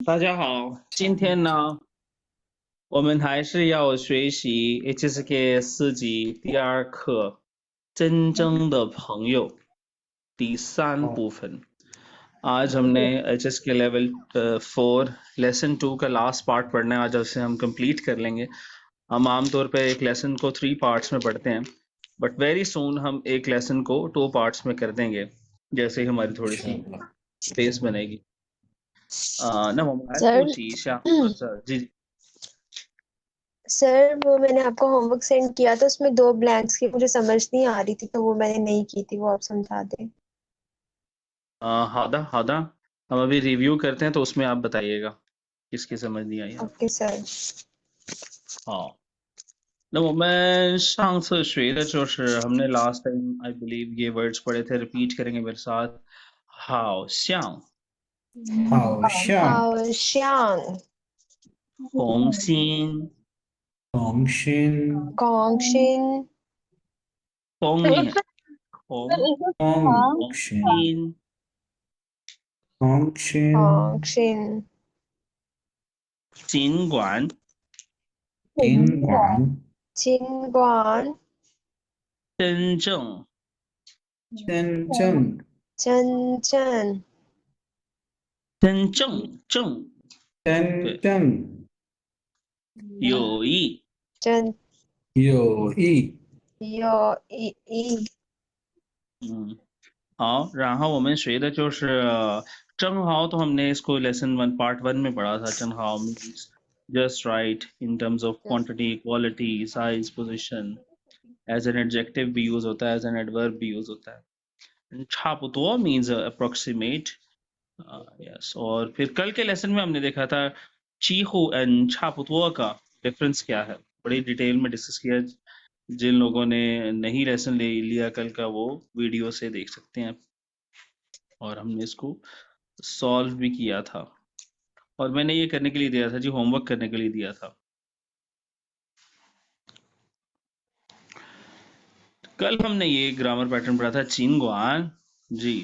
大家好，今天呢，我们还是要学习 HSK 4级第2课真正的朋友第3部分। आज हमने HSK level 4 lesson 2 का लास्ट पार्ट पढ़ना है। आज उसे हम कंप्लीट कर लेंगे। हम आमतौर पे एक लेसन को 3 पार्ट्स में पढ़ते हैं, बट वेरी सून हम एक लेसन को 2 पार्ट्स में कर देंगे, जैसे ही हमारी थोड़ी सी स्पेस बनेगी। 那我们来复习一下 सर जी जी। सर वो मैंने आपको होमवर्क सेंड किया था, उसमें 2 ब्लैंक्स की मुझे समझ नहीं आ रही थी, तो वो मैंने नहीं की थी, वो आप समझा दें। हादा हादा हम अभी रिव्यू करते हैं, तो उसमें आप बताइएगा किसकी समझ नहीं आई आपको। Okay sir. 好，那我们上次学的就是हमने लास्ट टाइम आई बिलीव ये वर्ड्स पढ़े थे, रिपीट करेंगे मेरे साथ। 好像、好像、好像、红心、红心、光心、风影、红光心、心、光心、光心、尽管、尽管、尽管、真正、真正、真正、真正正、真正、有意、真有意、有意义。好，然后我们学的就是正好तो हमने इसको लेसन 1 पार्ट 1 में पढ़ा था।正好 means just right in terms of quantity, quality, size, position. as an adjective भी यूज होता है, as an adverb भी यूज होता है। 差不多 means approximate. yes, और फिर कल के लेसन में हमने देखा था 几乎 and 差不多का डिफरेंस क्या है, बड़ी डिटेल में डिस्कस किया। जिन लोगों ने नहीं लेसन ले लिया कल का, वो वीडियो से देख सकते हैं। और हमने इसको सॉल्व भी किया था, और मैंने ये करने के लिए दिया था जी, होमवर्क करने के लिए दिया था। कल हमने ये ग्रामर पैटर्न पढ़ा था चीनगुआन जी।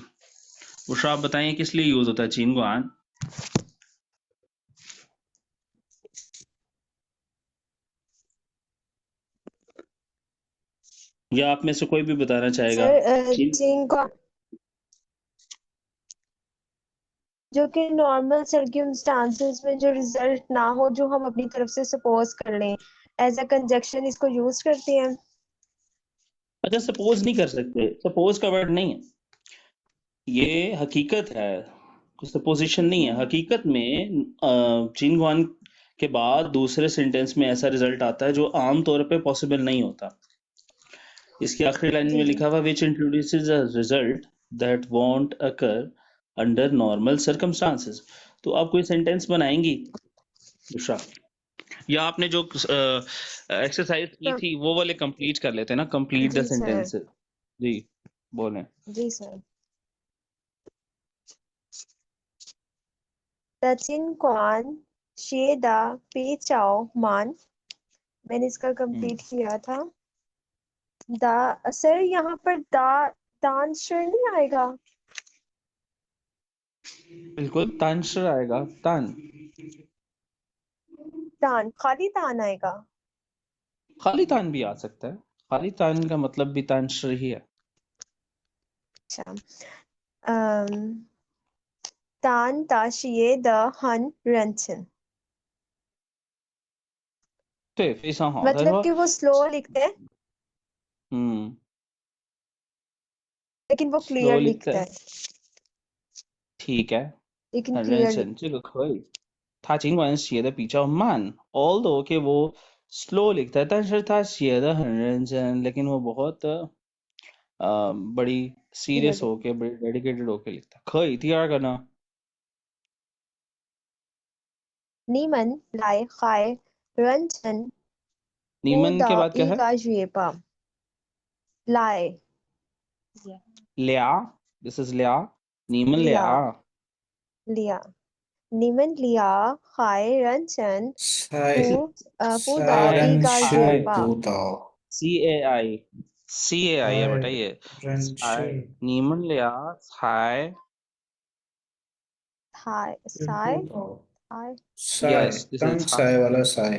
उषा आप बताइए किस लिए यूज होता है चीनगुआन? या आप में से कोई भी बताना चाहेगा? सर चिंगुआन जो कि नॉर्मल सर्कमस्टांसेस में जो रिजल्ट ना हो, जो हम अपनी तरफ से सपोज कर लें, एज अ कंजक्शन इसको यूज करते हैं। अच्छा, सपोज नहीं कर सकते, सपोज का वर्ड नहीं है ये, हकीकत है, कुछ सपोजिशन नहीं है। हकीकत में चीनगुआन के बाद दूसरे सेंटेंस में ऐसा रिजल्ट आता है जो आम तौर पे पॉसिबल नहीं होता। इसकी आखिरी लाइन में लिखा हुआ which introduces a result that won't occur under normal circumstances. तो आप कोई सेंटेंस बनाएंगी उषा, या आपने जो एक्सरसाइज की थी वो वाले कंप्लीट कर लेते हैं ना, कंप्लीट द जी सर। सेंटेंसेस। जी बोलें। जी सर। 的尽管写的比较慢，मैंने इसका कंप्लीट किया था। दा सर यहाँ पर दांशर नहीं आएगा? बिल्कुल तानशर आएगा, तान तान, खाली तान आएगा। खाली तान भी आ सकता है, खाली तान का मतलब भी तानशर ही है। अच्छा, तान ताशिए द हन रंचन, 对，非常好。他 मतलब 说 कि वो स्लो लिखते हैं लेकिन वो स्लो क्लियर लिखता लिखता है, है, ठीक है， लेकिन 很认 क्लियर 真，这个可以。他尽管写的比较慢，although कि वो स्लो लिखता है,但是他写的很认真，लेकिन वो बहुत बड़ी सीरियस लिखता होके, बड़ी डेडिकेटेड होके लिखता है। 可以，第二个呢？ नीमन लाई खाए रंचन नीमन के बाद क्या है? 一个月吧 लाई 俩 this is 俩 नीमन 俩 俩 लिया नीमन लिया खाए रंचन 塞辅导塞一个人是月吧辅导， CAI CAI है बेटा ये 人 才 是 你们俩才 才才辅导， I Sai Yes, this Kang is Sai. Sai वाला साय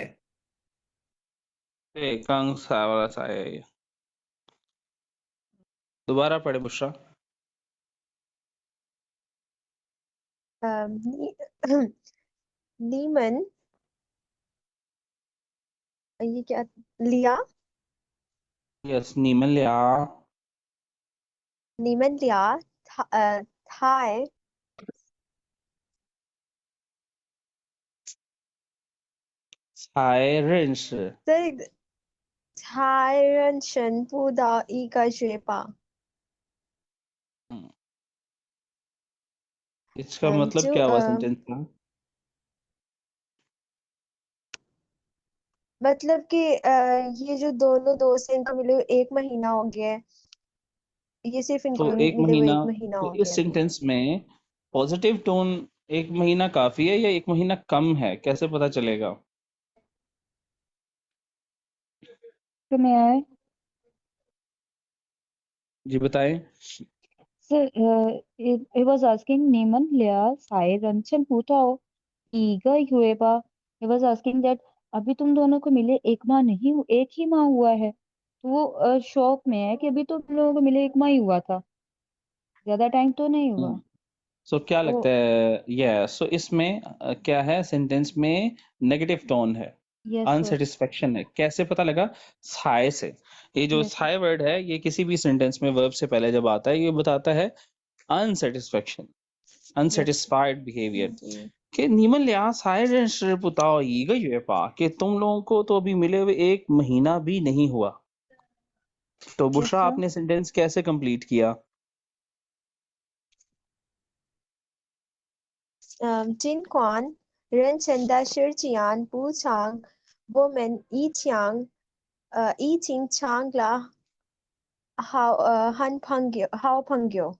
कंग साय वाला साय है ये। दोबारा पढ़े बुशरा। नी, नीमन ये क्या लिया यस, नीमन लिया नीमन लिया थाई साय रेन से। 这才认识不到一个学霸， इसका मतलब 就 क्या हुआ सेंटेंस का? मतलब कि ये जो दोनों दोस्त हैं इनको मिले हुए 1 महीना हो गया है ये सिर्फ इनको तो एक मिले हुए महीना, 1 महीना तो हो इस गया है सेंटेंस में पॉजिटिव टोन एक महीना काफी है या एक महीना कम है, कैसे पता चलेगा? So may I? जी बताएं। So he was asking Neman Lea Sai Ranchen Putao Iga Hueba. He was asking that अभी तुम दोनों को मिले 1 माह नहीं, एक ही माह हुआ है, तो वो शौक में है कि अभी तो तुम लोगों को मिले 1 माह ही हुआ था, ज्यादा टाइम तो नहीं हुआ। सो क्या तो लगता है, ये सो इसमें क्या है, सेंटेंस में नेगेटिव टोन है, यस सर, अनसेटिस्फेक्शन है, कैसे पता लगा? साय से। ये जो यस सर, साय वर्ड है, ये किसी भी सेंटेंस में वर्ब से पहले जब आता है, ये बताता है अनसेटिस्फेक्शन, यस अनसेटिस्फाइड बिहेवियर। जी कि नीमन लिया साय रेंश पुताओ ईगा यूएफा, कि तुम लोगों को तो अभी मिले हुए 1 महीना भी नहीं हुआ। तो यस बुशरा, सर। आपने सेंटेंस कैसे कंप्लीट किया? 尽管人生的事情不长，我们已经成了好朋友。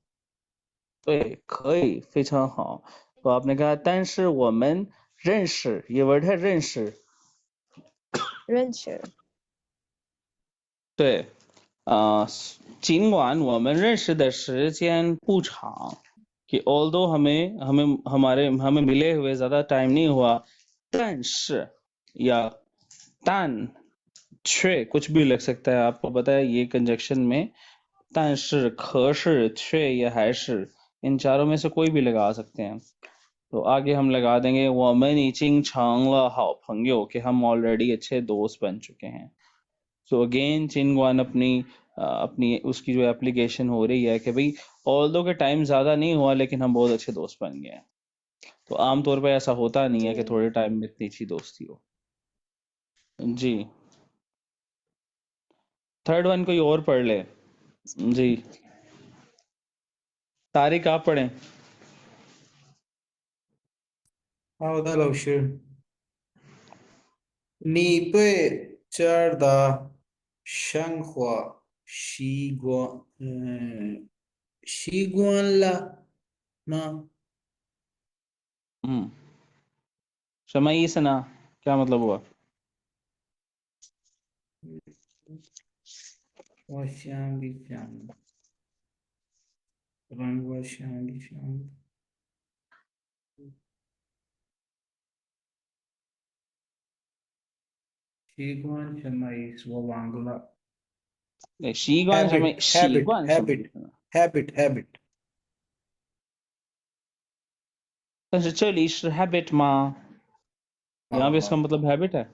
对，可以，非常好。तो आपने कहा, 但是我们认识, ये वर्ड है 认识。认识对，尽管我们认识的时间不长, कि although हमें हमें हमारे हमें मिले हुए ज्यादा टाइम नहीं हुआ, 但是 या 但却कुछ भी लग सकता है, आपको पता है ये कंजक्शन में 但是可是却या 还是, इन चारों में से कोई भी लगा सकते हैं। तो आगे हम लगा देंगे 我们已经成了好朋友, कि हम ऑलरेडी अच्छे दोस्त बन चुके हैं। सो अगेन चिनगवान अपनी उसकी जो एप्लीकेशन हो रही है कि भाई ऑल्दो के टाइम ज़्यादा नहीं हुआ, लेकिन हम बहुत अच्छे दोस्त बन गए हैं। तो आमतौर पे ऐसा होता नहीं है कि जी थोड़े टाइम में इतनी अच्छी दोस्ती हो। जी, थर्ड वन कोई और पढ़ ले। जी, तारिक आप पढ़ें। 好的，老师，你对这儿的生活习惯了吗？शमाई सना, क्या मतलब हुआ? 我想一想，让我想一想，习惯什么意思？我忘了。习惯什么？ habit 习 habit 惯什么意 habit 思呢？ habit habit 但是这里是 habit 吗？यहाँ पे इसका 好好 मतलब habit है।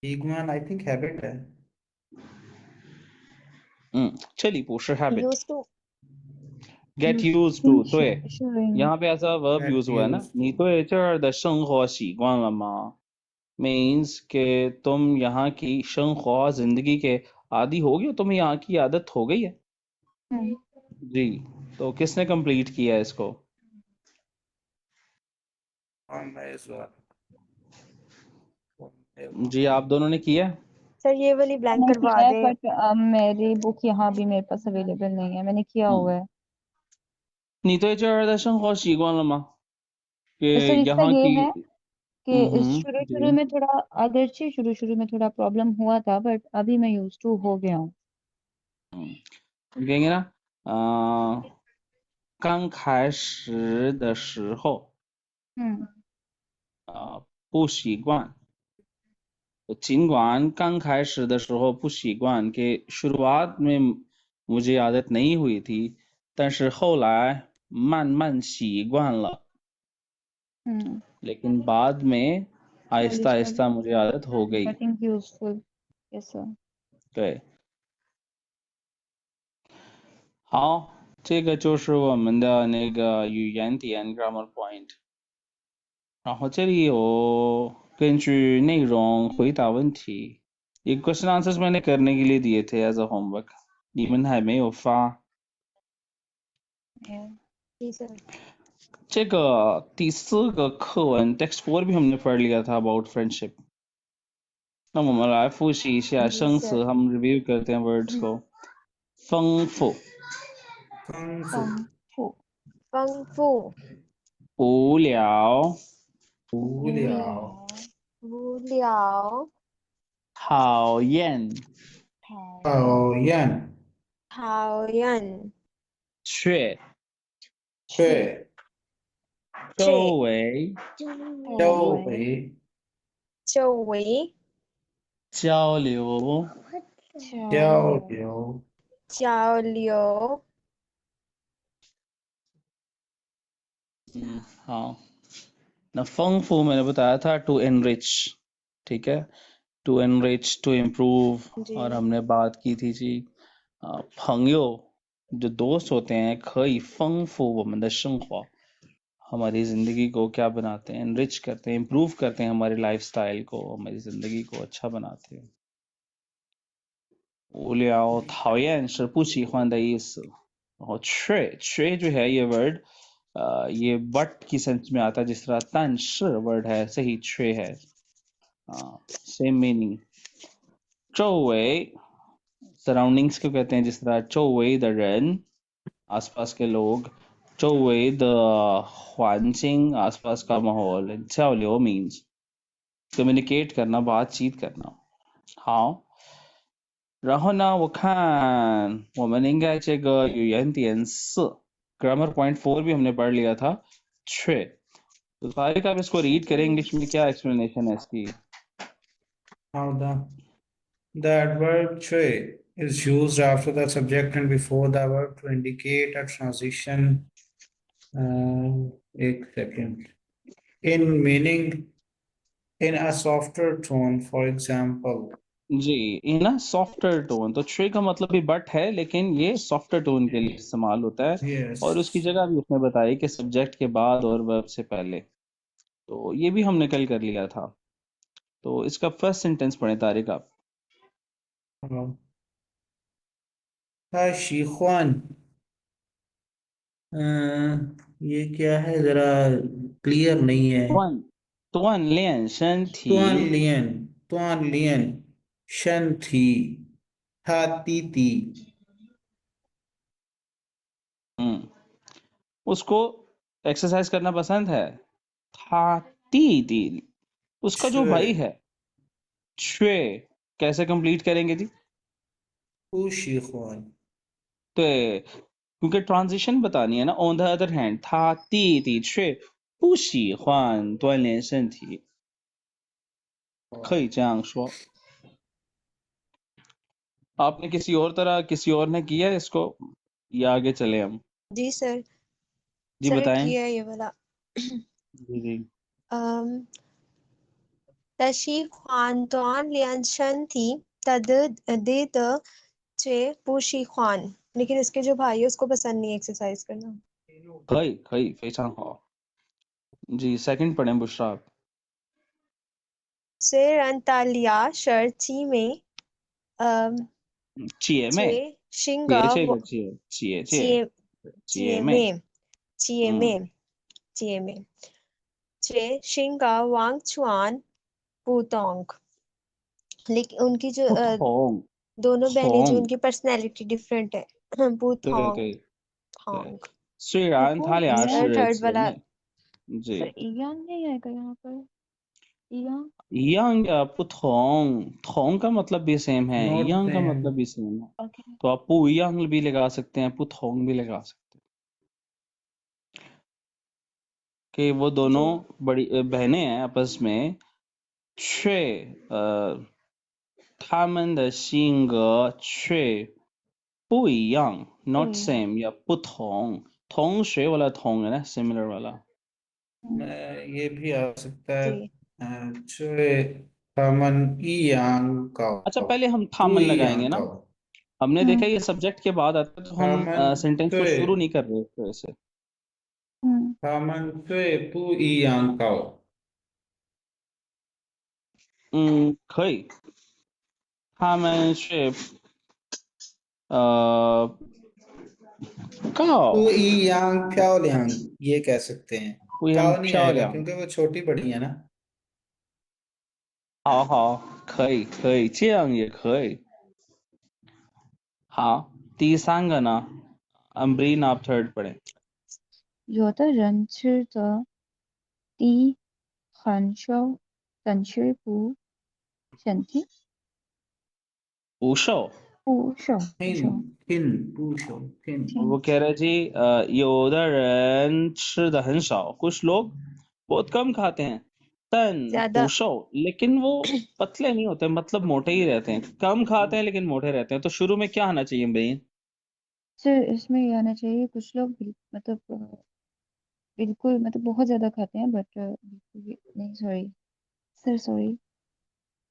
习惯 I think habit है这里不是 habit， used to get used to， 对， showing यहाँ पे ऐसा वर्ब get यूज हुआ है ना, used 你 to 对这儿的生活习惯了吗 मीन्स के तुम यहाँ की 生活 जिंदगी के आदी हो गए हो, तुम्हें यहाँ की आदत हो गई है। जी, तो किसने कंप्लीट किया है इसको? on as well जी, आप दोनों ने किया? सर ये वाली ब्लैंक मैंने करवा किया है, दे बट मेरी बुक यहाँ भी मेरे पास अवेलेबल नहीं है, मैंने किया हुआ है। 你对这儿的生活习惯了吗 कि तो सर इसका यहाँ ये की है कि शुरू शुरू जी में थोड़ा, अगरचे शुरू शुरू में थोड़ा प्रॉब्लम हुआ था, बट अभी मैं यूज टू हो गया हूँ। कहेंगे ना 刚开始的时候 हम्म 不习惯。尽管刚开始的时候不习惯कि शुरुआत में मुझे आदत नहीं हुई थी但是后来慢慢习惯了 लेकिन बाद में आहिस्ता आहिस्ता मुझे आदत हो गई Getting useful. Yes, sir. 对好这个就是我们的那个语言点 grammar point 然后这里有根据内容回答问题ये क्वेश्चन आंसर्स मैंने करने के लिए दिए थे एज अ होमवर्क 你们还没有发 Yeah. जी सर।这个第四个课文 text 4 भी हमने पढ़ लिया था about friendship 那我们来复习一下 जी 生 सर। 词 हम रिव्यू करते हैं words को 丰富丰富丰富丰富无聊无聊无聊讨厌讨厌讨厌却对周围周围周围交流交流交流好那丰富मैंने बताया था to enrich ठीक है to enrich to improve जी। और हमने बात की थी जी 朋友 जो दोस्त होते हैं 可以丰富我们的生活 हमारी जिंदगी को क्या बनाते हैं enrich करते हैं improve करते हैं हमारी लाइफस्टाइल को हमारी जिंदगी को अच्छा बनाते हैं 无聊讨厌是不喜欢的意思然后却जो है ये वर्ड ये बट की सेंस में आता है जिस तरह 但是 वर्ड है ऐसे ही 却है सेम मीनिंग 周围 सराउंडिंग्स को कहते हैं जिस तरह 周围的人 आसपास के लोग 周围的环境 आसपास का माहौल 交流 means communicate करना बातचीत करना 好然后呢我看我们应该这个语言点4 grammar point 4 भी हमने पढ़ लिया था 却 तो तारिक आप इसको रीड करें इंग्लिश में क्या एक्सप्लेनेशन है इसकी Now the adverb tray is used after the subject and before the verb to indicate a transition. एक second. In meaning, in a softer tone, for example. जी इन अ सॉफ्टर टोन तो छे का मतलब भी but है लेकिन ये सॉफ्टर टोन के लिए इस्तेमाल होता है Yes. और उसकी जगह भी उसने बताई कि सब्जेक्ट के बाद और वर्ब से पहले तो ये भी हमने कल कर लिया था तो इसका फर्स्ट सेंटेंस पढ़ें तारिक आप शिख्वान ये क्या है जरा क्लियर नहीं है 锻炼身体锻炼身体他弟弟 उसको एक्सरसाइज करना पसंद है था दी उसका जो भाई है छे कैसे कंप्लीट करेंगे जी 不喜欢 तो क्योंकि ट्रांजिशन बतानी है ना ऑन द अदर हैंड था दी छे 不喜欢锻炼身体可以这样说 आपने किसी और तरह किसी और ने किया है इसको या आगे चले हम जी सर। जी सर बताएं किया ये वाला जी जी 但是环锻炼身体的चे不喜欢 लेकिन इसके जो भाई है उसको पसंद नहीं है एक्सरसाइज करना 可以非常好 जी सेकंड पढ़ें बुशरा आप 虽然大利亚是姐妹姐妹姐性格这个姐姐妹姐妹姐妹姐性格完全不同 लेकिन उनकी जो 不同 दोनों बहनें जो 同 उनकी पर्सनैलिटी डिफरेंट है 不对同对 同虽然他俩是 थर्ड 姐 वाला 妹 जी सर इयान नहीं आएगा यहाँ पर इयान 一样的不同同का मतलब भी सेम है Not 一样का same. मतलब भी सेम है ओके तो आप 不一样 भी लगा सकते हैं 不同 भी लगा सकते हैं कि वो दोनों जी बड़ी बहनें हैं आपस में 却她们的性格却不一样 not 不一样 same या 不同同学वाला 同 है ना similar वाला ये भी आ सकता है जी 最他们一样高 अच्छा पहले हम 不 थामन 一 लगाएंगे 样 ना 高 हमने देखा हम्म ये सब्जेक्ट के बाद आता है तो हम 他们 सेंटेंस को शुरू 最 नहीं कर रहे उसकी वजह से हम्म 他们最不一样高 可以他们是高不一样漂亮ये कह सकते हैं 不一样 काल नहीं 漂 आएगा 亮 क्योंकि वो छोटी बड़ी है ना 好好可以可以这样也可以好第三个呢 अम्बरीन आप थर्ड पढ़े 有的人吃的低很瘦，但是不身体不瘦不瘦不瘦 thin 不朽 thin वो 听 कह रहे जी 有的人吃的很少कुछ लोग बहुत कम खाते हैं 但 ज्यादा 不瘦 लेकिन वो पतले नहीं होते मतलब मोटे ही रहते हैं कम खाते हैं लेकिन मोटे रहते हैं तो शुरू में क्या आना चाहिए भाई सर इसमें ये आना चाहिए कुछ लोग मतलब बिल्कुल मतलब बहुत ज्यादा खाते हैं बट बिल्कुल भी नहीं सॉरी सर सॉरी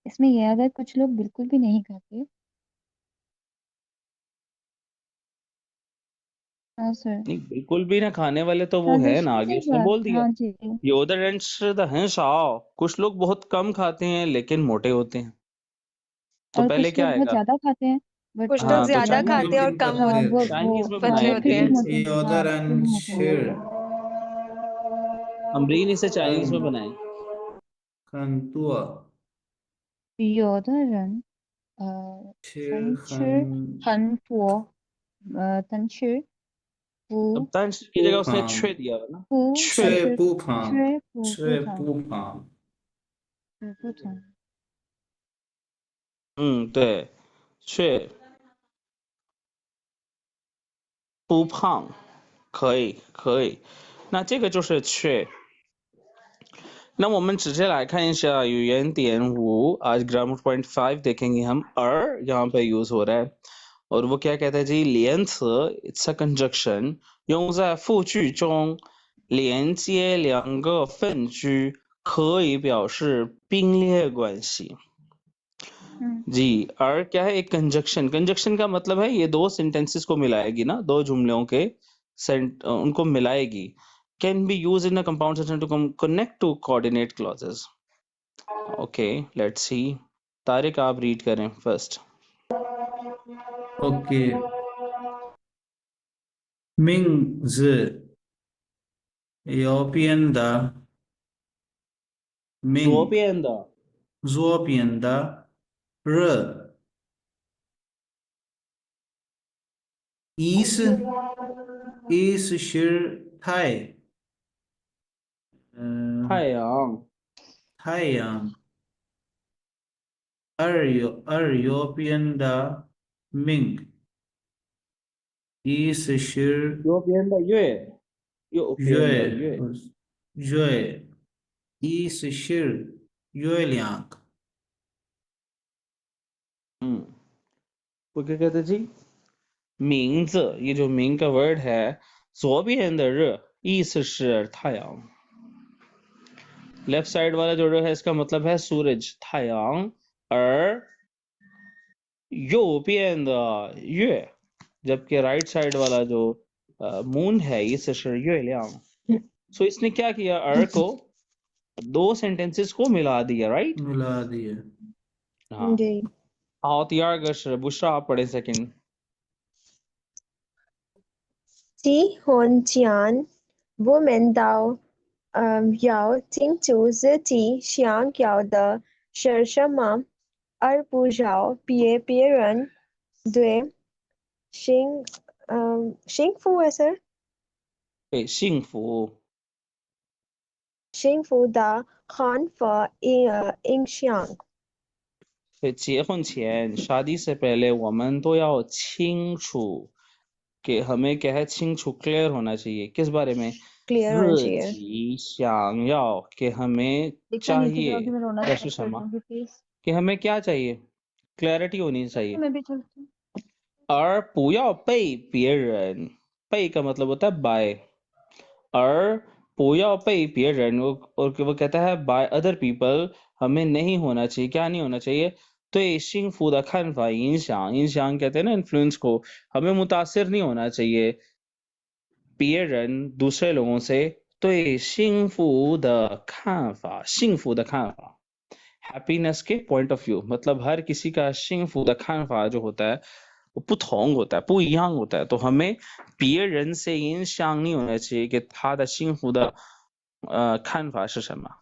इसमें ये आता है कुछ लोग बिल्कुल भी नहीं खाते हाँ सर नहीं बिल्कुल भी ना खाने वाले तो वो है ना ट्रांजिशन आगे के उसने बाद बोल दिया हाँ जी योदर एंड द हंसाओ कुछ लोग बहुत कम खाते हैं लेकिन मोटे होते हैं तो और पहले कुछ क्या लोग बहुत आएगा ज्यादा खाते हैं बट कुछ लोग हाँ तो ज्यादा चाइनीज वो खाते हैं और भी कम हाँ पतले वो चाइनीज में पतले बनाए हाँ होते फिर भी हैं अम्बरीन मोटे हैं हाँ फिर भी मोटे हैं अम्बरीन इसे चाइनीज में बनाए 很多有的人吃能吃很多但是 अब 不 तंज की जगह 不 उसने 胖 छे दिया है ना 不但 छे 却 是 不胖 却不 却 同 不胖不同 对छे 不胖可以可以那这个就是छे那我们直接来看一下语言点5 आज ग्रामर पॉइंट 5 देखेंगे हम अर यहाँ पे यूज हो रहा है और वो क्या कहता है जी 连词 it's a conjunction 用在复句中连接两个分句可以表示并列关系 जी और क्या है एक कंजक्शन कंजक्शन का मतलब है ये दो सेंटेंसेस को मिलाएगी ना दो जुमलों के उनको मिलाएगी can be use in a compound sentence to connect to coordinate clauses okay let's see Tariq आप रीड करें फर्स्ट OK 名字右边的左名边的左边的日意思是太阳太阳右边的名意思是右边的月右边的月月月意思是月亮वो क्या कहते हैं जी 名字 ये जो 名 का वर्ड है 左边的日意思是太阳 लेफ्ट साइड वाला जो है इसका मतलब है सूरज 太阳而右边的月 जबकि राइट साइड वाला जो मून है इसे是月亮 सो इसने क्या किया अर को दो सेंटेंसेस को मिला दिया राइट मिला दिए हाँ जी आओ तैयार कर बुशरा आप पढ़े सेकंड 鸡和姜我们都要清楚自己想要的是什么，而不要别人对幸福है सर 对幸福幸福的看法影响。对结婚前 शादी से पहले 我们都要清楚कि हमें क्या है 清楚 क्लियर होना चाहिए किस बारे में क्लियर होना 自 चाहिए 己想要 कि हमें लिखना नहीं चाहिए चाहिए कि मैं रोना कैसे स्टार्ट कर क्षमा दूंगी प्लीज कि हमें क्या चाहिए क्लैरिटी होनी चाहिए मैं भी चलती हूँ 而不要被别人被का मतलब होता है बाय 而不要被别人 और वो कहता है बाय अदर पीपल हमें नहीं होना चाहिए क्या नहीं होना चाहिए 对幸福的看法影响影响 कहते हैं ना इन्फ्लुएंस को हमें मुतासिर नहीं होना चाहिए 别人 दूसरे लोगों से 对幸福的看法幸福的看法 हैप्पीनेस के पॉइंट ऑफ व्यू मतलब हर किसी का 幸福的看法 जो होता है वो 不同 होता है 不一样 होता है तो हमें 别人 से 影响 नहीं होना चाहिए कि 他的幸福的看法是什么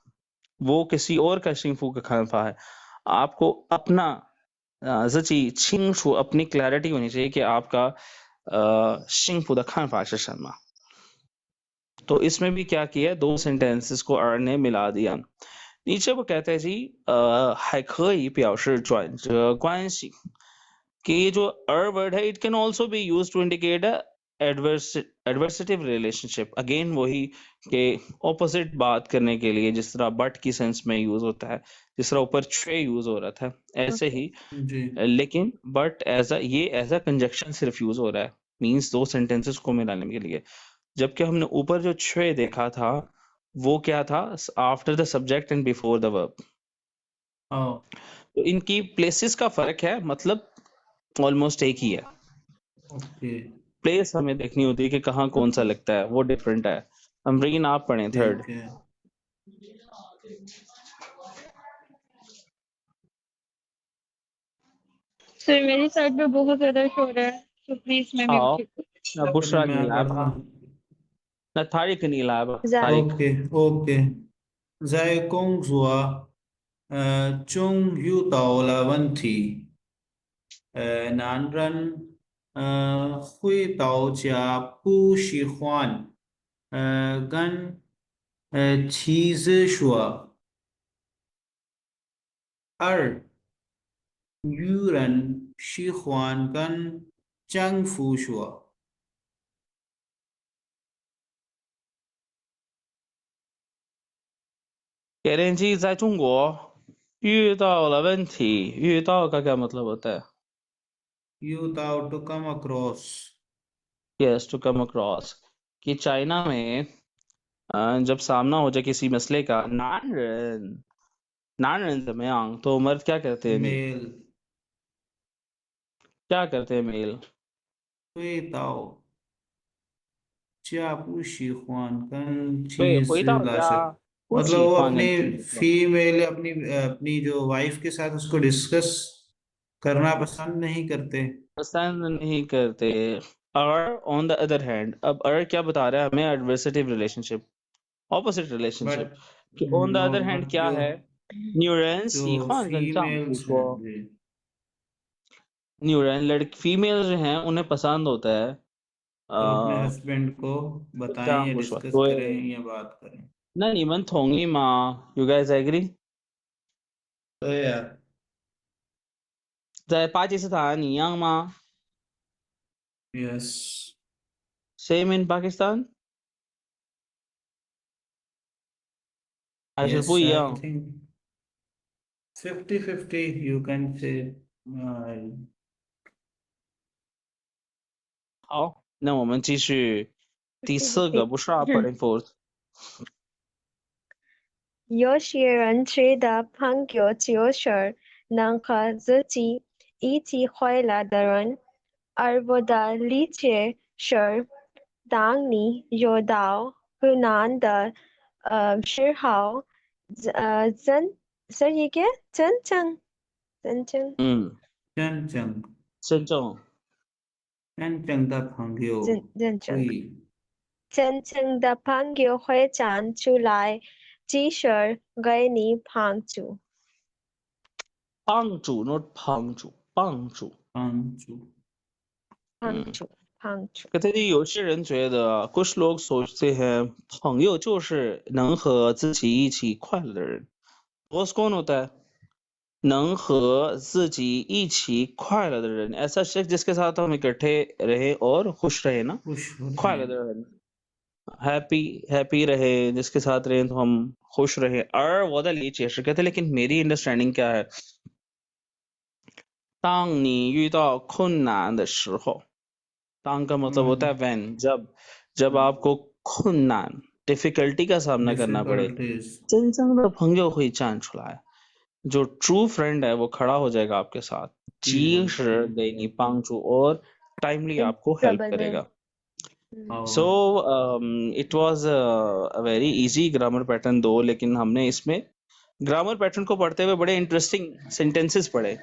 वो किसी और का 幸福 का 看法है आपको अपना 自己清楚 अपनी क्लैरिटी होनी चाहिए कि आपका 幸福的看法是什么 तो इसमें भी क्या किया दो सेंटेंसेस को अर्न ने मिला दिया नीचे वो कहते हैं जी 还可以表示转折关系 कि ये जो er वर्ड है it can also be used to indicate a adversative relationship again वही के ऑपोजिट बात करने के लिए जिस तरह बट की सेंस में यूज होता है जिस तरह ऊपर छे यूज हो रहा था ऐसे ही जी लेकिन बट एज अ कंजक्शन सिर्फ यूज हो रहा है मींस दो सेंटेंसेस को मिलाने के लिए जबकि हमने ऊपर जो छे देखा था वो क्या था after the subject and before the verb हाँ तो इनकी प्लेसेस का फर्क है मतलब ऑलमोस्ट एक ही है ओके प्लेस हमें देखनी होती है कि कहाँ कौन सा लगता है वो डिफरेंट है अमरीन आप पढ़ें थर्ड ठीक है सर मेरी साइड पे बहुत ज्यादा शोर है तो प्लीज मैं आओ म्यूट ना चलो बुशरा मैं नहीं पढ़ता लाया हूँ ना तारिक नहीं लाया जा- तारिक ओके ओके 在工作中遇到了问题，男人回到家不喜欢跟妻子说，而女人喜欢跟丈夫说。कह रहे हैं जी 在中国遇到了问题遇到का क्या मतलब होता है You thou to come across yes to come across कि चाइना में जब सामना हो जाए किसी मसले का नान जमयांग तो मर्द क्या करते हैं जी male क्या करते हैं मेल 回到家不喜欢跟对妻子回到家 लाशक 不 मतलब 喜 वो 欢 अपनी 跟妻子说 फीमेल अपनी अपनी जो वाइफ के साथ उसको डिस्कस करना पसंद नहीं करते पसंद नहीं करते और ऑन द अदर हैंड अब अर क्या बता रहा है हमें adversative relationship opposite but relationship कि on the no other hand but क्या है 女人 जो 喜欢跟丈夫 फीमेल्स हैं 说 जी 女人 लड़की फीमेल जो हैं उन्हें पसंद होता है वो अपने हस्बैंड को बताएं 丈 या 夫说 डिस्कस 对 करें या बात करें 那你们同意吗 You guys agree तो यार 在巴基斯坦一样吗 yes Same in Pakistan 还是 yes 不一 I 样 think 50-50 you can say uh, 好那我们继续第四个不是 putting forth 有些人觉得朋友就是能和自己一起快乐的人，而我的理解是，当你遇到困难的时候，是一个真正嗯真正真正真正的朋友真正会真正的朋友会站出来，及时给你帮助。帮助 not 帮助帮助帮助嗯帮助。 कहते हैं जी 有些人觉得 कुछ लोग सोचते हैं 朋友就是能和自己一起快乐的人 दोस्त कौन होता है 能和自己一起快乐的人 ऐसा शख्स जिसके साथ हम इकट्ठे रहे और खुश रहे ना खुश हो रहे 快乐 हैं 的人 हैप्पी हैप्पी रहे, जिसके साथ रहे तो हम खुश रहे। और वो द ली चेष्ट कहते, लेकिन मेरी अंडरस्टैंडिंग क्या है, 当你遇到困难的时候，当का मतलब होता है when, जब आपको 困难 डिफिकल्टी का सामना करना पड़े, difficulties. 真正的朋友会站出来，जो ट्रू फ्रेंड है वो खड़ा हो जाएगा आपके साथ, 及时给你帮助और टाइमली In आपको हेल्प trouble में करेगा। Oh, so it was a very easy grammar pattern दो, लेकिन हमने इसमें ग्रामर पैटर्न को पढ़ते हुए बड़े इंटरेस्टिंग सेंटेंसेस पढ़े।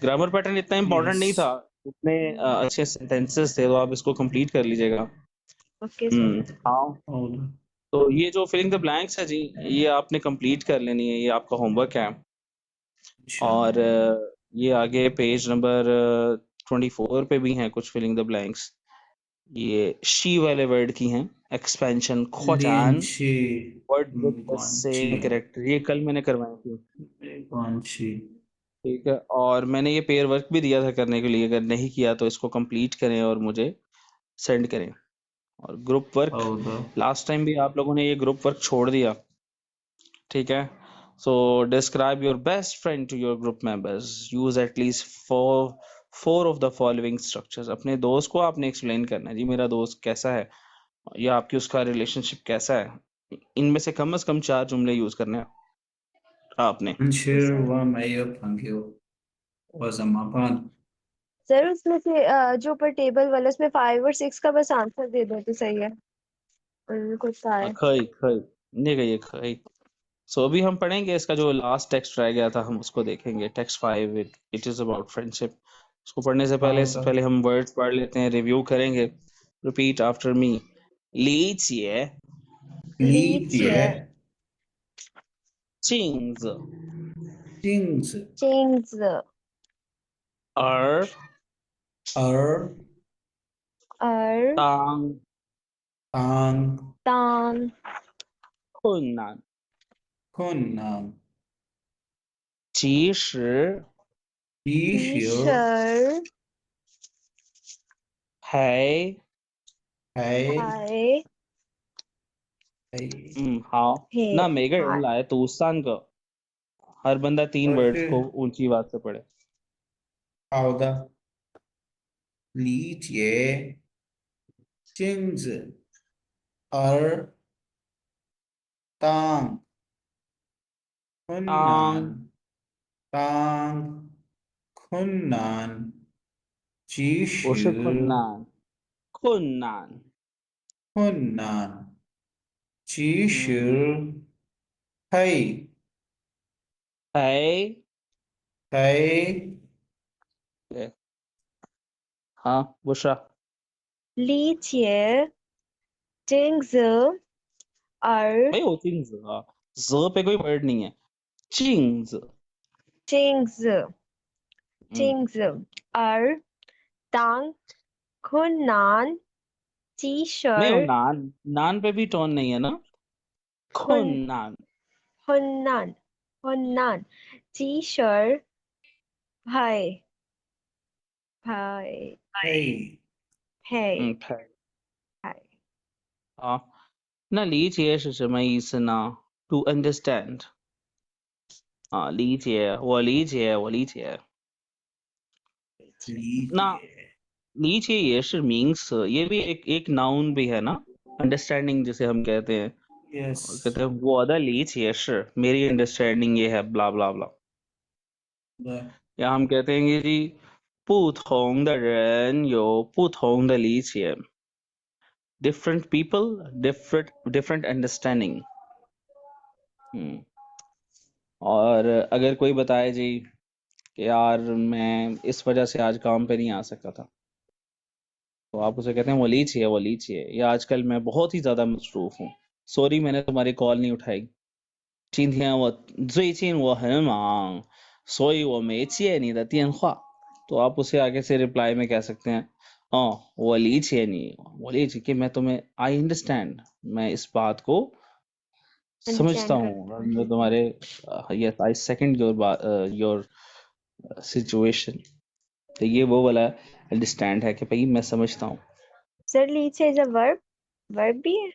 ग्रामर पैटर्न इतना इम्पोर्टेंट नहीं yes. था, इतने अच्छे सेंटेंसेस थे, तो आप इसको कंप्लीट कर लीजिएगा। ओके सर हाँ, Oh, तो ये जो फिलिंग द ब्लैंक्स है जी, ये आपने कंप्लीट कर लेनी है, ये आपका होमवर्क है। और ये आगे पेज नंबर 24 पे भी हैं कुछ फिलिंग द ब्लैंक्स, ये शी वाले वर्ड की हैं, एक्सपेंशन, खोचान, Lianchi, word with the same Guanchi, character, ये कल मैंने करवाई थी। Guanchi. ठीक है, और मैंने ये पेयर वर्क भी दिया था करने के लिए, अगर नहीं किया तो इसको कंप्लीट करें और मुझे सेंड करें। और group work, Oh, the last time भी आप लोगों ने ये ग्रुप वर्क छोड़ दिया, ठीक है। So describe your best friend to your group members, use at least four of the following structures. अपने दोस्त को आपने एक्सप्लेन करना है, जी मेरा दोस्त कैसा है, या आपकी उसका रिलेशनशिप कैसा है, इनमें से कम 4 जुमले यूज करने हैं आपने। Anshir wa mayo pangyo was a mapan. Sir उसमें से जो ऊपर टेबल वाला उसमें 5 और 6 का बस आंसर दे दो तो सही है और कुछ था है खई खई नहीं गई, खई। सो अभी हम पढ़ेंगे इसका जो लास्ट टेक्स्ट रह गया था, हम उसको देखेंगे, text 5, it is about friendship. उसको पढ़ने से Oh, the पहले हम वर्ड्स पढ़ लेते हैं, रिव्यू करेंगे। Repeat after me, 理解 Liye, 镜子 Jings, 镜子而 Er, 而 当 Tang, 当困难 Kunam, 及时 及 Ishir, 时 陪 Hai, 还 Hai. 好，陪那每个人还来读3个，हर बंदा 3 वर्ड्स को Okay, ऊंची आवाज से पढ़े। how the Liye, Jings, Er, Tang, 当 Kunnan, Tang, Kunnan, 不是困 Jishir, 难，困难， Kunnan, 嗯， Jishir, Hai, 陪， Hai, 对，好，不是，理解镜子而没有镜子啊，z पे कोई वर्ड नहीं है，镜子，镜子嗯，镜子而当困难及时没有难，难पे भी टोन नहीं है ना，困困难，困难及时陪陪 Hai. 陪陪，陪好，那理解是什么意思呢？To understand 啊，理解，我理解，我理解。那 Liye. 理解也是名词，ये भी एक नाउन भी है ना, अंडरस्टैंडिंग जिसे हम कहते हैं, और Yes. कहते हैं 我的理解是 मेरी अंडरस्टैंडिंग ये है, ब्ला ब्ला ब्ला। The या हम कहते हैं कि जी 不同的人有不同的理解 different people different understanding। और अगर कोई बताए जी कि यार मैं इस वजह से आज काम पे नहीं आ सकता था, तो आप उसे कहते हैं वो लीजिए, या आजकल मैं बहुत ही ज़्यादा मसरूफ़ हूँ, सॉरी मैंने तुम्हारी कॉल नहीं उठाई। 今天我最近我很忙，所以我没接你的电话। तो आप उसे आगे से रिप्लाई में कह सकते हैं, वो लीजिए नहीं, वो लीजिए कि मैं तुम्हें आई अंडरस्टैंड, मैं इस बात को समझता अंडरस्टैंड हूँ, और कर मैं तुम्हारे yes I second your situation. तो ये वो वाला अंडरस्टैंड है कि भाई मैं समझता हूँ। सर लीजिए इज अ वर्ब भी है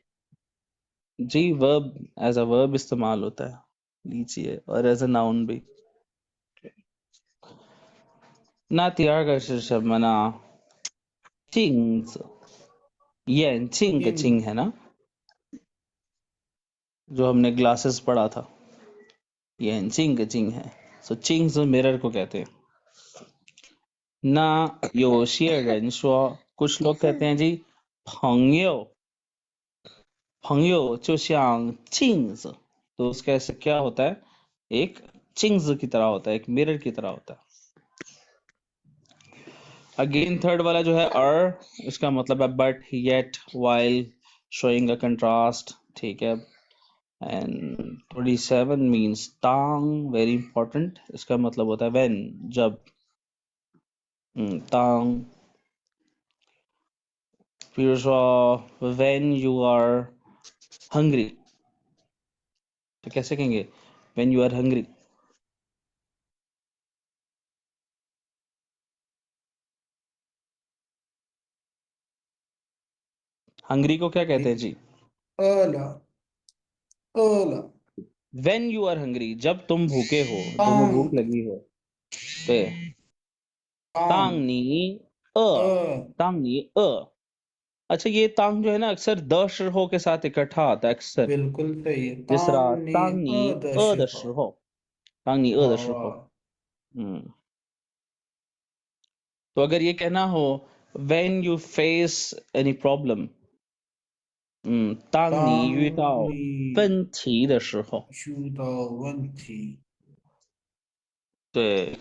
जी वर्ब एज अ वर्ब इस्तेमाल होता है, लीजिए, और एज अ नाउन भी. ना 第二个是什么呢? 镜子，眼镜个镜है ना, जो हमने ग्लासेस पढ़ा था, 眼镜个镜है. सो 镜子 मिरर को कहते हैं. ना 有些人说, कुछ लोग कहते हैं जी, 朋友就像镜子, तो उसका ऐसे क्या होता है, एक 镜子की तरह होता है, एक मिरर की तरह होता है. अगेन थर्ड वाला जो है इसका मतलब है but, yet, while, showing a contrast, ठीक है. And 27 means Thang, very important, इसका मतलब होता है when, जब. तांग. फिर when you are hungry, तो कैसे कहेंगे when you are hungry? hungry को क्या कहते हैं जी? अला अला when you are hungry, जब तुम भूखे हो, तुम्हें भूख तांग लगी हो, तो तांग तांग नी अ, तांग नी अ. अच्छा, ये तांग जो है ना, अक्सर द हो के साथ इकट्ठा आता है अक्सर. बिल्कुल सही है. जिस तरह तांग नी तांग नी अ द हो, तांग नी अ द हो. हाँ तो अगर ये कहना हो when you face any problem, 当你遇到当你问题的时候，遇到问题，对。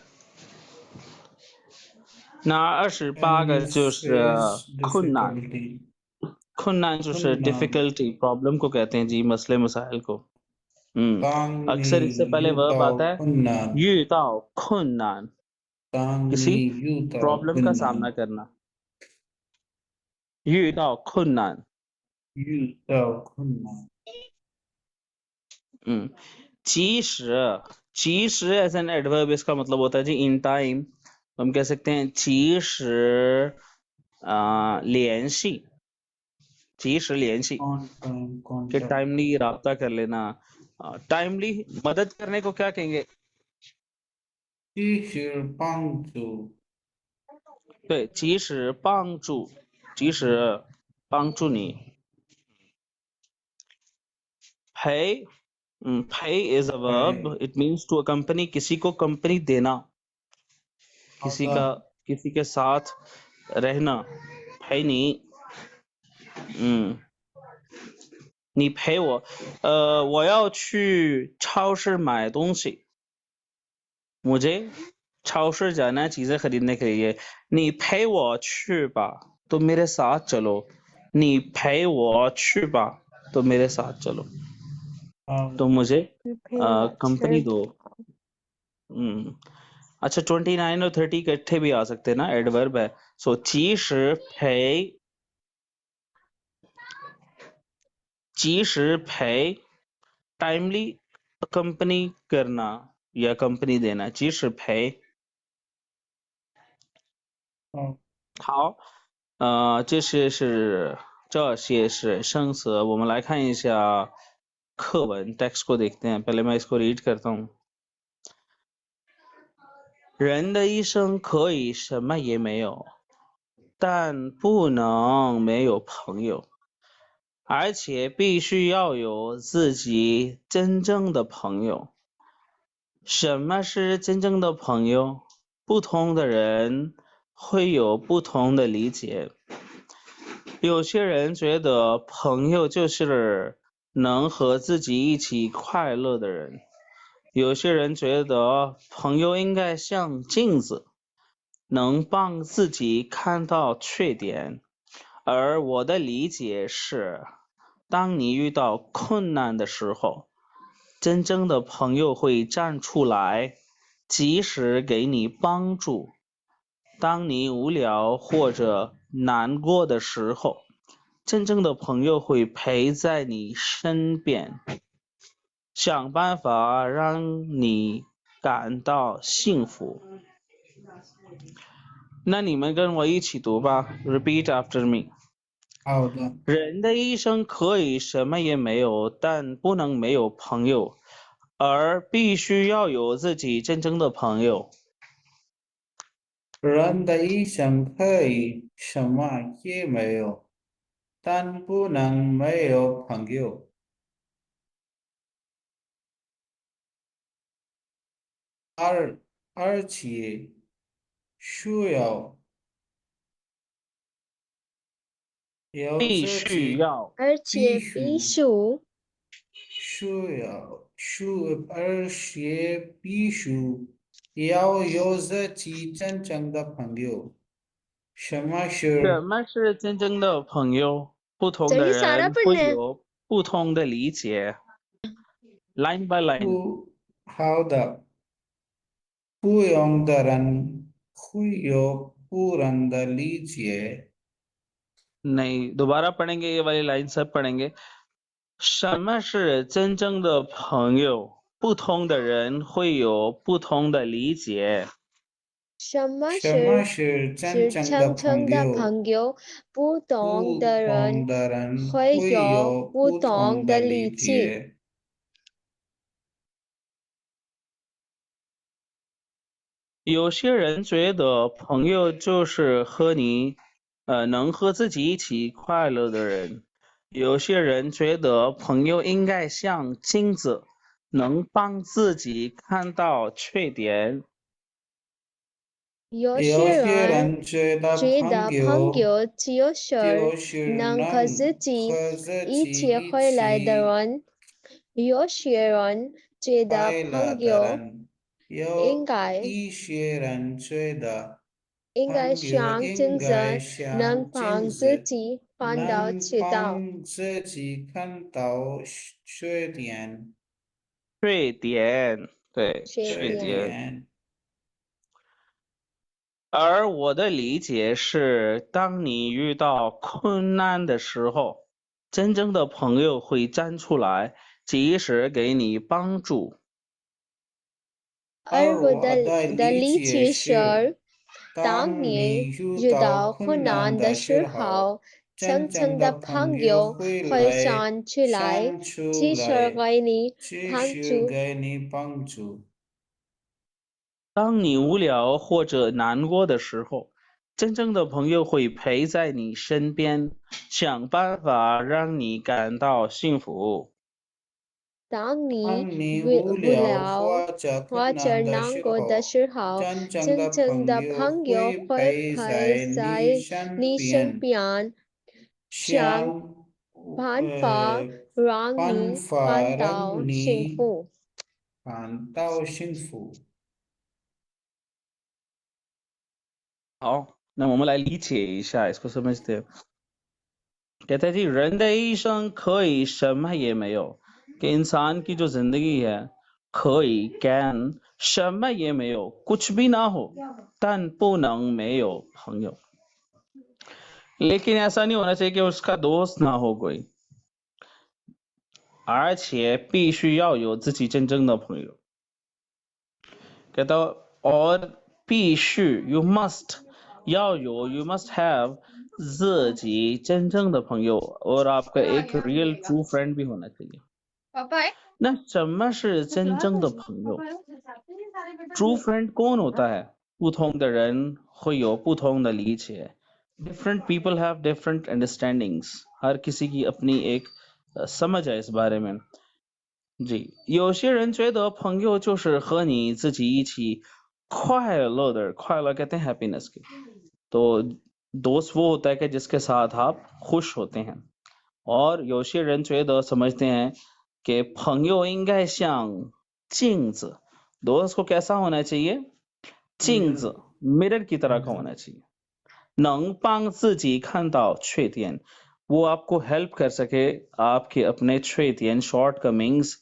那28 when 个 you 就是 face 困难， difficulty，困难就是 困难， difficulty problem को कहते हैं जी, मसले मसाइल को. 当 अक्सर इससे 你 पहले 遇 वर्ब 到 आता है 困难，遇到困难, 当 किसी 你遇到 प्रॉब्लम का 困 सामना 难， करना. 遇到困难. 遇到困难， 即时एज एन एडवर्ब, इसका मतलब होता है जी इन टाइम. हम कह सकते हैं 及时联系, 及时联系 on time कि contact， टाइमली राब्ता कर लेना. टाइमली मदद करने को क्या कहेंगे? 及时帮助， 对，及时帮助，及时帮助你。pay, pay is a verb. pay It means to accompany, किसी को कंपनी देना, किसी 好 का 的， किसी के साथ रहना. 陪你，你陪我，我要去超市买东西。मुझे 超市 जाना है चीजें खरीदने के लिए. 你陪我去吧, तो मेरे साथ चलो. 你陪我去吧, तो मेरे साथ चलो. 好 तो मुझे陪我 कंपनी 吃 दो. अच्छा, 29 और 30 इकट्ठे भी आ सकते हैं ना, एडवर्ब है. सो 及时陪, टाइमली कंपनी करना या कंपनी देना, 及时陪。好，好，这些是生词。我们来看一下课文 text को देखते हैं. पहले मैं इसको रीड करता हूँ. 人的一生可以什么也没有，但不能没有朋友，而且必须要有自己真正的朋友。什么是真正的朋友？不同的人会有不同的理解。有些人觉得朋友就是能和自己一起快乐的人，有些人觉得朋友应该像镜子，能帮自己看到缺点。而我的理解是，当你遇到困难的时候，真正的朋友会站出来，及时给你帮助。当你无聊或者难过的时候，真正的朋友会陪在你身边，想办法让你感到幸福。那你们跟我一起读吧 ，Repeat after me. 好的，人的一生可以什么也没有，但不能没有朋友，而必须要有自己真正的朋友。人的一生可以什么也没有，但不能没有朋友。而且需要有必自己须要而且必必须须而且必须要有自己真正的朋友。什么什是么是真正的朋友？不同的 चाहिए सारा 人 पढ़ना 会 है 有不同的理解，line by line。好的？不用的人会有不同的理解。नहीं, दोबारा पढ़ेंगे ये वाली लाइन सब पढ़ेंगे। 什么是真正的朋友？不同的人会有不同的理解。什么什么是是真正的真正的朋友？朋友？不懂不的同人的人会会有有不不同的同的理理解。解。有些人觉得朋友就是能和自己一起快乐的人。有些人觉得朋友应该像镜子，能帮自己看到缺点。有有些些人人觉得觉朋得朋友友就是能和自己和自一己一起回来的起人。有些人觉得快乐的朋友人。应有该一些人觉得应该朋友像应镜子，该能像镜帮自子，己看到能知道帮自己看到缺点。缺点，对，缺缺点。点。而我的理解是，当你遇到困难的时候，真正的朋友会站出来，及时给你帮助。而我我的的理解理解是，是，当当你你遇遇到到困困难的难的时时候，候，真真正的正的朋朋友友会会来站出来，站出及时来，给你继帮续助。给你帮助。当你无聊或者难过的时候，真正的朋友会陪在你身边，想办法让你感到幸福。当你当你无无聊聊或者或者困难的难时过的候，时候，真正真的正的朋友朋友会会陪在陪你在身你身边，边，想想办法让办你法感到让你幸福。感到幸福。好，那我们来理解一下इसको समझते हैं। कहते हैं जी, 人的一生可以什么也没有, कि इंसान की जो जिंदगी है, 可以 can 什么也没有, कुछ भी ना हो, 但不能没有朋友。लेकिन ऐसा नहीं होना चाहिए कि उसका दोस्त ना हो कोई, 而且必须要有自己真正的朋友。कहता और 必须 you must 要有 you must have 自己真正的朋友, और आपका एक real true friend भी होना चाहिए। 那什么是真正的朋友？ True friend कौन होता है? 不同的人会有不同的理解。Different people have different understandings. हर किसी की अपनी एक समझ है इस बारे में। जी, 有些人觉得朋友就是和你自己一起快乐的，快乐कहते हैं happiness के, तो दोस्त वो होता है कि जिसके साथ आप खुश होते हैं। और 有些人觉得 समझते हैं कि 朋友应该像镜子, दोस्त को कैसा होना चाहिए? 镜子 मिरर की तरह का होना चाहिए, 能帮自己看到缺点, वो आपको हेल्प कर सके आपके अपने缺点, शॉर्टकमिंग्स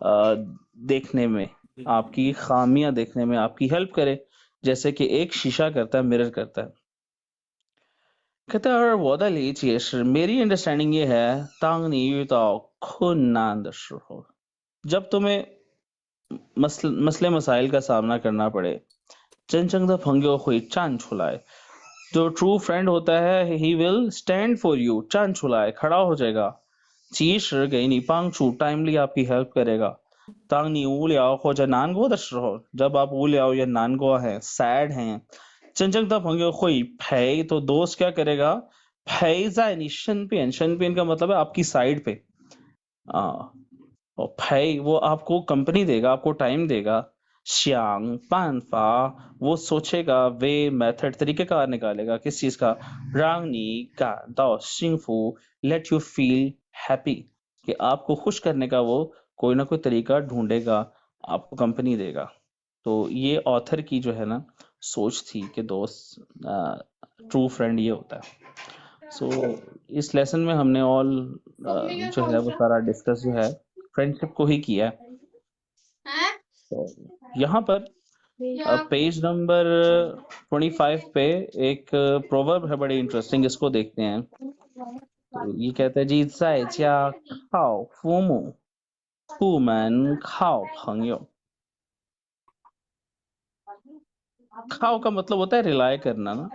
देखने में, आपकी खामियां देखने में आपकी हेल्प करे, जैसे कि एक शीशा करता है, मिरर करता है। कहता है 我的理解是 मेरी अंडरस्टैंडिंग ये है, 当你遇到困难的时候, जब तुम्हें मसले मसाइल का सामना करना पड़े, 真正的朋友会站出来 जो ट्रू फ्रेंड होता है ही विल स्टैंड फॉर यू, 站出来 खड़ा हो जाएगा, 及时给你帮助 टाइमली आपकी हेल्प करेगा, 当你无聊或者难过的时候 जब आप 无聊या 难过हैं सैड हैं 真正的朋友会陪 तो दोस्त क्या करेगा 陪在你身边 身边का मतलब है आपकी साइड पे और陪वो आपको कंपनी देगा, आपको टाइम देगा, 想办法 वो सोचेगा, वे मेथड तरीकेकार निकालेगा किस चीज का, 让你感到幸福 let you feel happy कि आपको खुश करने का वो कोई ना कोई तरीका ढूंढेगा, आपको कंपनी देगा। तो ये ऑथर की जो है ना सोच थी कि दोस्त ट्रू फ्रेंड ये होता है। सो इस लेसन में हमने ऑल जो है वो सारा डिस्कस जो है फ्रेंडशिप को ही किया है। तो यहाँ पर पेज नंबर 25 पे एक प्रोवर्ब है बड़ी इंटरेस्टिंग, इसको देखते हैं। तो ये कहता है जी 在家靠父母出门靠朋友। खाओ का मतलब होता है रिलाय करना ना,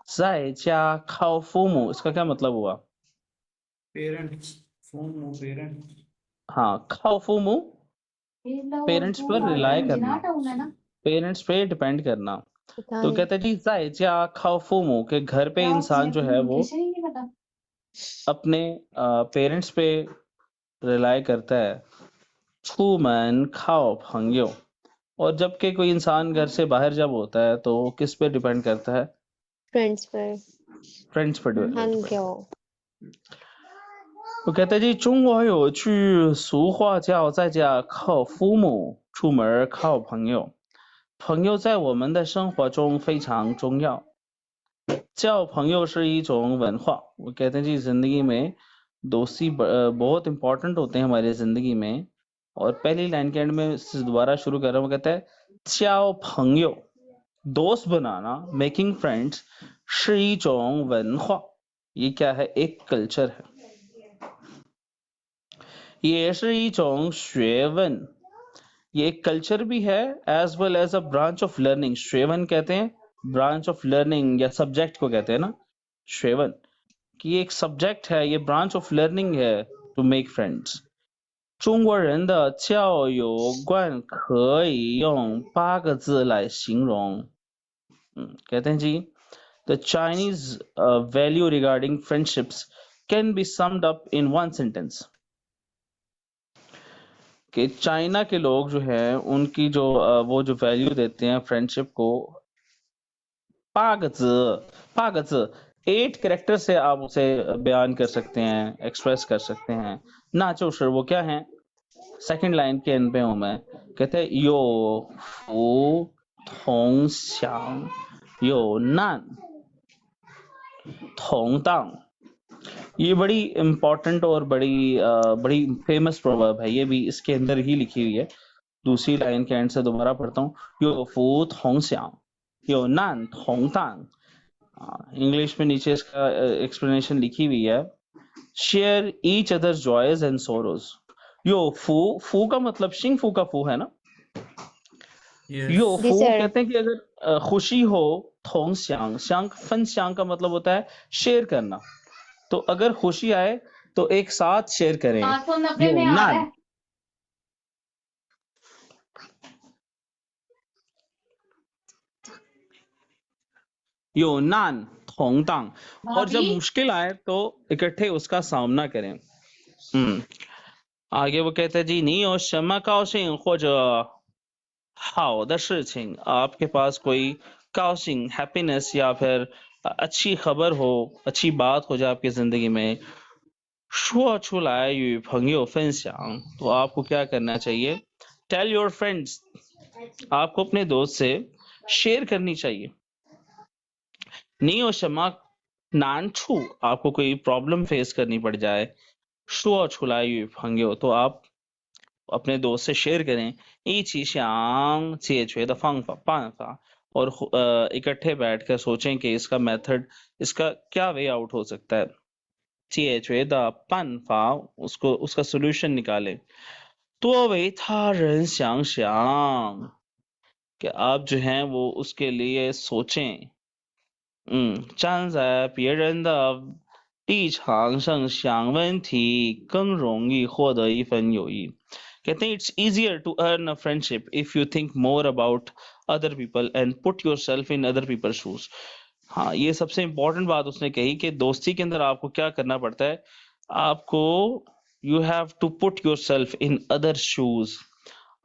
在家靠父母 इसका क्या मतलब हुआ? Parents, parents. हाँ, खाओ फूमू पेरेंट्स पर रिलाय करना, पेरेंट्स पे डिपेंड करना। पता तो नहीं। कहते हैं जी 在家靠父母के घर पे इंसान जो है वो अपने पेरेंट्स पे रिलाय करता है। 出门靠朋友 और जबकि कोई इंसान घर से बाहर जब होता है तो वो किस पे डिपेंड करता है? फ्रेंड्स पर फ्रेंड्स पर डिपेंड। 很久 तो कहते हैं जी 中国有句俗话叫在家靠父母，出门靠朋友。朋友在我们的生活中非常重要，交朋友是一种文化। वो कहते हैं जी जिंदगी में दोस्ती बहुत इंपॉर्टेंट होते हैं हमारी जिंदगी में। और पहली लाइन के एंड में दोबारा शुरू कर रहा हूँ, वो कहता है 交朋友 दोस्त बनाना, मेकिंग फ्रेंड्स 是一种文化 ये क्या है? एक कल्चर है। 也是一种学问 ये एक कल्चर भी है as well as a branch of learning. श्वेवन कहते हैं ब्रांच ऑफ लर्निंग या सब्जेक्ट को कहते हैं ना श्वेवन, कि ये एक सब्जेक्ट है, ये ब्रांच ऑफ लर्निंग है टू मेक फ्रेंड्स। 中国人的交友观可以用8个字来形容。कहते हैं जी the Chinese value regarding friendships can be summed up in one sentence। कि चाइना के लोग जो है उनकी जो वो जो वैल्यू देते हैं फ्रेंडशिप को 8个字 8 कैरेक्टर से आप उसे बयान कर सकते हैं, एक्सप्रेस कर सकते हैं ना। चौशर वो क्या है? सेकंड लाइन के एंड पे हूं मैं, कहते हैं यो फू थोंग xiang यो नान थोंग तांग। ये बड़ी इंपॉर्टेंट और बड़ी फेमस प्रोवर्ब है, ये भी इसके अंदर ही लिखी हुई है। दूसरी लाइन के एंड से दोबारा पढ़ता हूँ, यो फू थोंग xiang यो नान थोंग तांग। इंग्लिश में नीचे इसका एक्सप्लेनेशन लिखी हुई है, share each others joys and sorrows. यो फू का मतलब शिंग फू का फू है ना। यो जी फू सर। कहते हैं कि अगर खुशी हो, थोंग xiang xiang फन xiang का मतलब होता है शेयर करना। तो अगर खुशी आए तो एक साथ शेयर करें। यो नान यो नान थोंग तांग, और जब मुश्किल आए तो इकट्ठे उसका सामना करें। आगे वो कहते हैं जी 你有什么高兴或者好的事情 आपके पास कोई काउसिंग हैप्पीनेस या फिर अच्छी खबर हो, अच्छी बात हो जाए आपकी जिंदगी में, 说出来与朋友分享 तो आपको क्या करना चाहिए? टेल योर फ्रेंड्स, आपको अपने दोस्त से शेयर करनी चाहिए। 你有什么难处 आपको कोई प्रॉब्लम फेस करनी पड़ जाए, 说出来与朋友 तो आप अपने दोस्त से शेयर करें। 一起想解决的办法 और इकट्ठे बैठकर सोचें कि इसका मेथड, इसका क्या वे आउट हो सकता है। 解决的办法 उसको उसका सोल्यूशन निकालें। 多为他人想想कि आप जो हैं वो उसके लिए सोचें। 站在别人的立场上想问题，更容易获得一份友谊。कहते हैं it's easier to earn a friendship if you think more about other people and put yourself in other people's shoes. हाँ, ये सबसे इम्पोर्टेंट बात उसने कही कि दोस्ती के अंदर आपको क्या करना पड़ता है, आपको you have to put yourself in other shoes.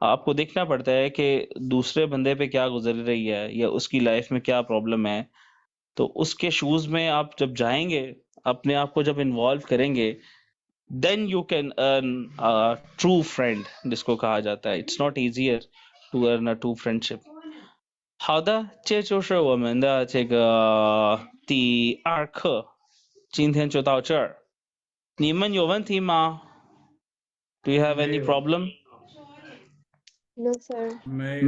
आपको देखना पड़ता है कि दूसरे बंदे पे क्या गुजर रही है या उसकी लाइफ में क्या प्रॉब्लम है, तो उसके शूज में आप जब जाएंगे, अपने आप को जब इन्वॉल्व करेंगे, then you can earn a true friend, जिसको कहा जाता है। It's not easier to earn a true friendship。好的，这就是我们的这个第2课，今天就到这儿。你们有问题吗？ Do you have any नहीं। problem? No, sir. मैं